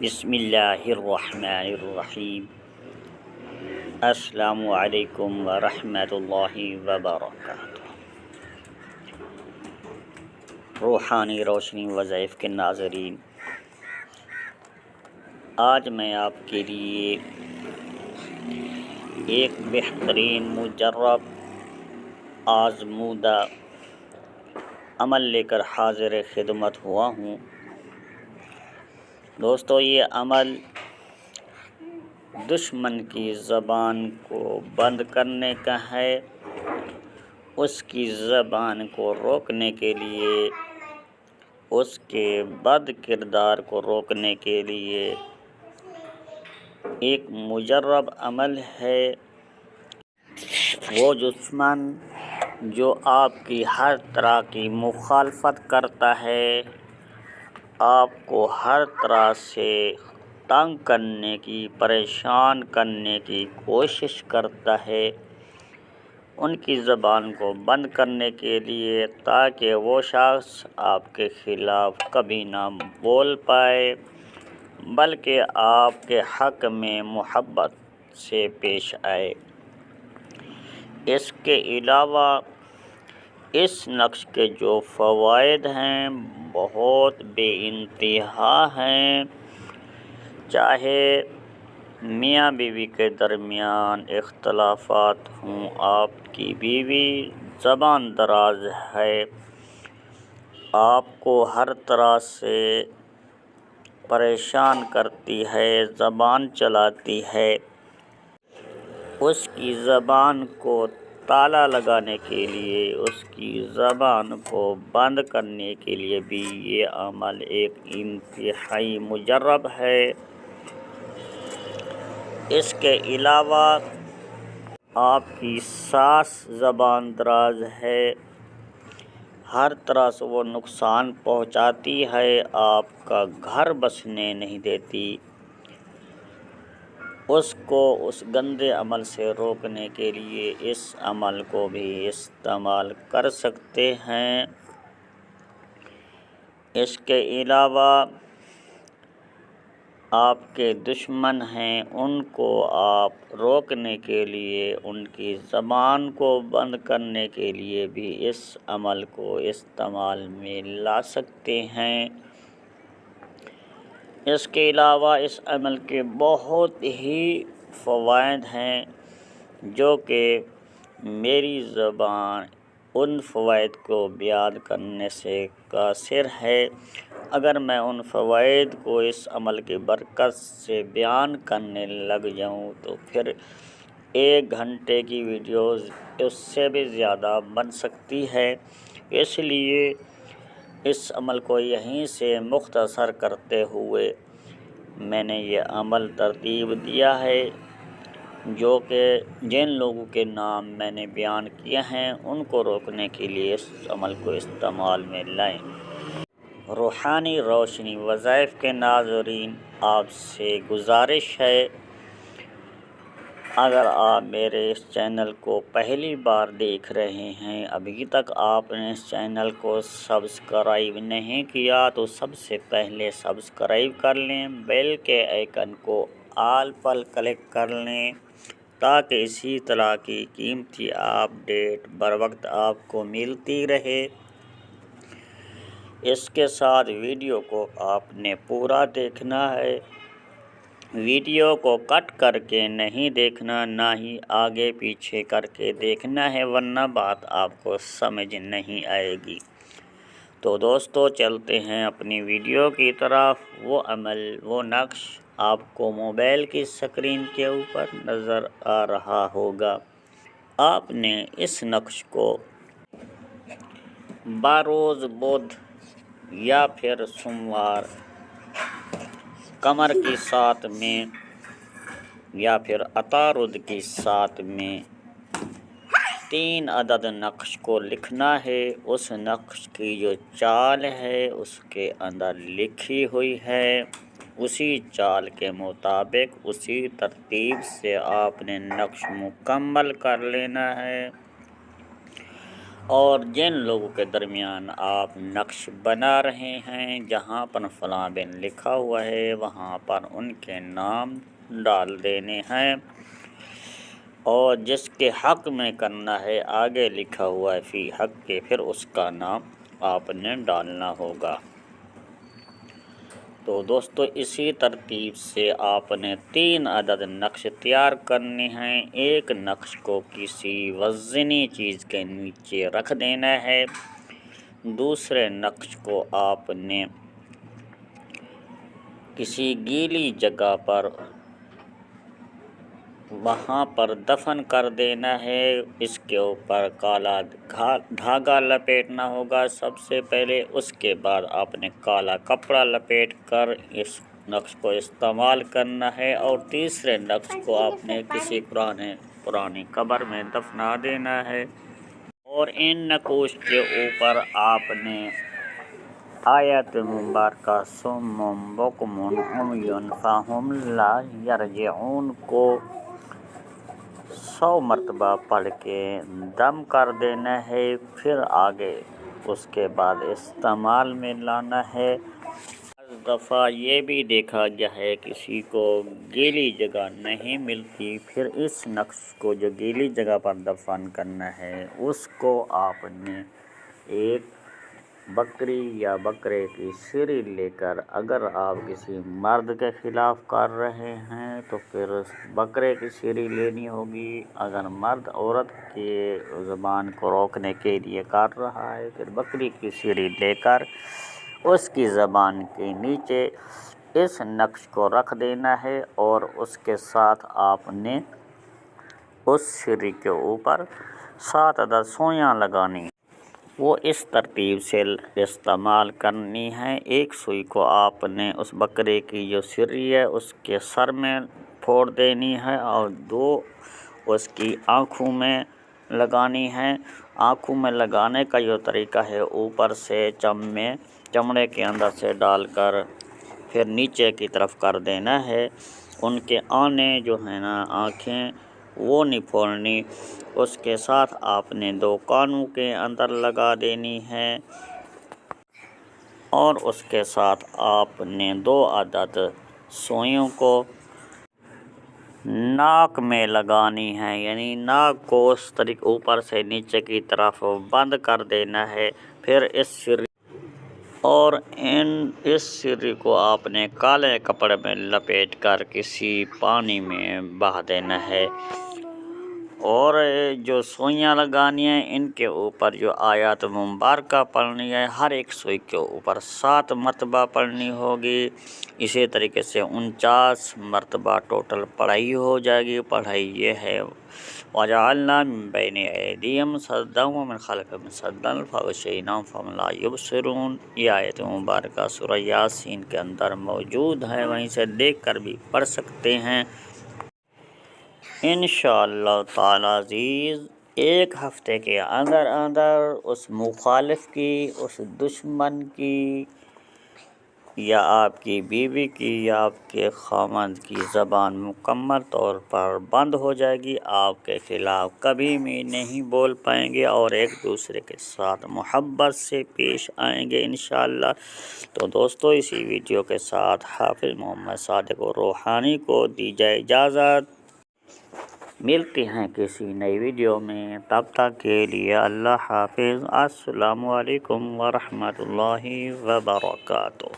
بسم اللہ الرحمن الرحیم۔ السلام علیکم ورحمۃ اللہ وبرکاتہ۔ روحانی روشنی وظائف کے ناظرین، آج میں آپ کے لیے ایک بہترین مجرب آزمودہ عمل لے کر حاضر خدمت ہوا ہوں۔ دوستو، یہ عمل دشمن کی زبان کو بند کرنے کا ہے، اس کی زبان کو روکنے کے لیے، اس کے بد کردار کو روکنے کے لیے ایک مجرب عمل ہے۔ وہ دشمن جو آپ کی ہر طرح کی مخالفت کرتا ہے، آپ کو ہر طرح سے تنگ کرنے کی، پریشان کرنے کی کوشش کرتا ہے، ان کی زبان کو بند کرنے کے لیے، تاکہ وہ شخص آپ کے خلاف کبھی نہ بول پائے، بلکہ آپ کے حق میں محبت سے پیش آئے۔ اس کے علاوہ اس نقش کے جو فوائد ہیں بہت بے انتہا ہیں۔ چاہے میاں بیوی کے درمیان اختلافات ہوں، آپ کی بیوی زبان دراز ہے، آپ کو ہر طرح سے پریشان کرتی ہے، زبان چلاتی ہے، اس کی زبان کو تالا لگانے کے لیے، اس کی زبان کو بند کرنے کے لیے بھی یہ عمل ایک انتہائی مجرب ہے۔ اس کے علاوہ آپ کی ساس زبان دراز ہے، ہر طرح سے وہ نقصان پہنچاتی ہے، آپ کا گھر بسنے نہیں دیتی۔ اس کو اس گندے عمل سے روکنے کے لیے اس عمل کو بھی استعمال کر سکتے ہیں۔ اس کے علاوہ آپ کے دشمن ہیں، ان کو آپ روکنے کے لیے، ان کی زبان کو بند کرنے کے لیے بھی اس عمل کو استعمال میں لا سکتے ہیں۔ اس کے علاوہ اس عمل کے بہت ہی فوائد ہیں، جو کہ میری زبان ان فوائد کو بیان کرنے سے قاصر ہے۔ اگر میں ان فوائد کو اس عمل کی برکت سے بیان کرنے لگ جاؤں تو پھر 1 گھنٹے کی ویڈیوز اس سے بھی زیادہ بن سکتی ہے۔ اس لیے اس عمل کو یہیں سے مختصر کرتے ہوئے میں نے یہ عمل ترتیب دیا ہے، جو کہ جن لوگوں کے نام میں نے بیان کیے ہیں ان کو روکنے کے لیے اس عمل کو استعمال میں لائیں۔ روحانی روشنی وظائف کے ناظرین، آپ سے گزارش ہے، اگر آپ میرے اس چینل کو پہلی بار دیکھ رہے ہیں، ابھی تک آپ نے اس چینل کو سبسکرائب نہیں کیا تو سب سے پہلے سبسکرائب کر لیں، بیل کے آئیکن کو آل پر کلک کر لیں، تاکہ اسی طرح کی قیمتی اپڈیٹ بروقت آپ کو ملتی رہے۔ اس کے ساتھ ویڈیو کو آپ نے پورا دیکھنا ہے، ویڈیو کو کٹ کر کے نہیں دیکھنا، نہ ہی آگے پیچھے کر کے دیکھنا ہے، ورنہ بات آپ کو سمجھ نہیں آئے گی۔ تو دوستو، چلتے ہیں اپنی ویڈیو کی طرف۔ وہ عمل، وہ نقش آپ کو موبائل کی اسکرین کے اوپر نظر آ رہا ہوگا۔ آپ نے اس نقش کو بروز بدھ یا پھر سوموار قمر کی سات میں یا پھر عطارد کی سات میں 3 عدد نقش کو لکھنا ہے۔ اس نقش کی جو چال ہے اس کے اندر لکھی ہوئی ہے، اسی چال کے مطابق، اسی ترتیب سے آپ نے نقش مکمل کر لینا ہے۔ اور جن لوگوں کے درمیان آپ نقش بنا رہے ہیں، جہاں پر فلاں بن لکھا ہوا ہے وہاں پر ان کے نام ڈال دینے ہیں، اور جس کے حق میں کرنا ہے آگے لکھا ہوا ہے فی حق کے، پھر اس کا نام آپ نے ڈالنا ہوگا۔ تو دوستو اسی ترتیب سے آپ نے 3 عدد نقش تیار کرنے ہیں۔ ایک نقش کو کسی وزنی چیز کے نیچے رکھ دینا ہے، دوسرے نقش کو آپ نے کسی گیلی جگہ پر وہاں پر دفن کر دینا ہے۔ اس کے اوپر کالا دھاگا لپیٹنا ہوگا سب سے پہلے، اس کے بعد آپ نے کالا کپڑا لپیٹ کر اس نقش کو استعمال کرنا ہے، اور تیسرے نقش کو آپ نے کسی پرانی قبر میں دفنا دینا ہے، اور ان نقوش کے اوپر آپ نے آیت مبارکہ صم بکم عمی فہم لا یرجعون کو 100 مرتبہ پڑھ کے دم کر دینا ہے، پھر آگے اس کے بعد استعمال میں لانا ہے۔ بعض دفعہ یہ بھی دیکھا گیا ہے کسی کو گیلی جگہ نہیں ملتی، پھر اس نقش کو جو گیلی جگہ پر دفن کرنا ہے اس کو آپ نے ایک بکری یا بکرے کی سری لے کر، اگر آپ کسی مرد کے خلاف کر رہے ہیں تو پھر بکرے کی سری لینی ہوگی، اگر مرد عورت کی زبان کو روکنے کے لیے کر رہا ہے پھر بکری کی سری لے کر اس کی زبان کے نیچے اس نقش کو رکھ دینا ہے، اور اس کے ساتھ آپ نے اس سری کے اوپر 7 عدد سوئیاں لگانی ہیں، وہ اس ترتیب سے استعمال کرنی ہے۔ ایک سوئی کو آپ نے اس بکرے کی جو سری ہے اس کے سر میں پھوڑ دینی ہے، اور 2 اس کی آنکھوں میں لگانی ہے۔ آنکھوں میں لگانے کا جو طریقہ ہے، اوپر سے چمڑے کے اندر سے ڈال کر پھر نیچے کی طرف کر دینا ہے، ان کے آنے جو ہیں نا آنکھیں وہ نہیں پھوڑنی، اس کے ساتھ آپ نے 2 کانوں کے اندر لگا دینی ہے، اور اس کے ساتھ آپ نے 2 عدد سوئیوں کو ناک میں لگانی ہے، یعنی ناک کو اس طریقے اوپر سے نیچے کی طرف بند کر دینا ہے۔ پھر اس سری کو آپ نے کالے کپڑے میں لپیٹ کر کسی پانی میں بہا دینا ہے، اور جو سوئیاں لگانی ہیں ان کے اوپر جو آیات مبارکہ پڑھنی ہے، ہر ایک سوئی کے اوپر 7 مرتبہ پڑھنی ہوگی۔ اسی طریقے سے 49 مرتبہ ٹوٹل پڑھائی ہو جائے گی۔ پڑھائی یہ ہے وَجَعَلْنَا مِن بَيْنِ أَيْدِيهِمْ سَدًّا وَمِن خَلْفِهِمْ سَدًّا فَغَشَيْنَاهُمْ فَهُمْ لَا يُبْصِرُونَ۔ یہ آیت مبارکہ سورہ یاسین کے اندر موجود ہے، وہیں سے دیکھ کر بھی پڑھ سکتے ہیں۔ انشاءاللہ تعالی عزیز ایک ہفتے کے اندر اس مخالف کی، اس دشمن کی، یا آپ کی بیوی کی، یا آپ کے خاوند کی زبان مکمل طور پر بند ہو جائے گی، آپ کے خلاف کبھی بھی نہیں بول پائیں گے، اور ایک دوسرے کے ساتھ محبت سے پیش آئیں گے انشاءاللہ۔ تو دوستو اسی ویڈیو کے ساتھ حافظ محمد صادق روحانی کو دیجیے اجازت، ملتے ہیں کسی نئی ویڈیو میں، تب تک کے لیے اللہ حافظ۔ السلام علیکم ورحمۃ اللہ وبرکاتہ۔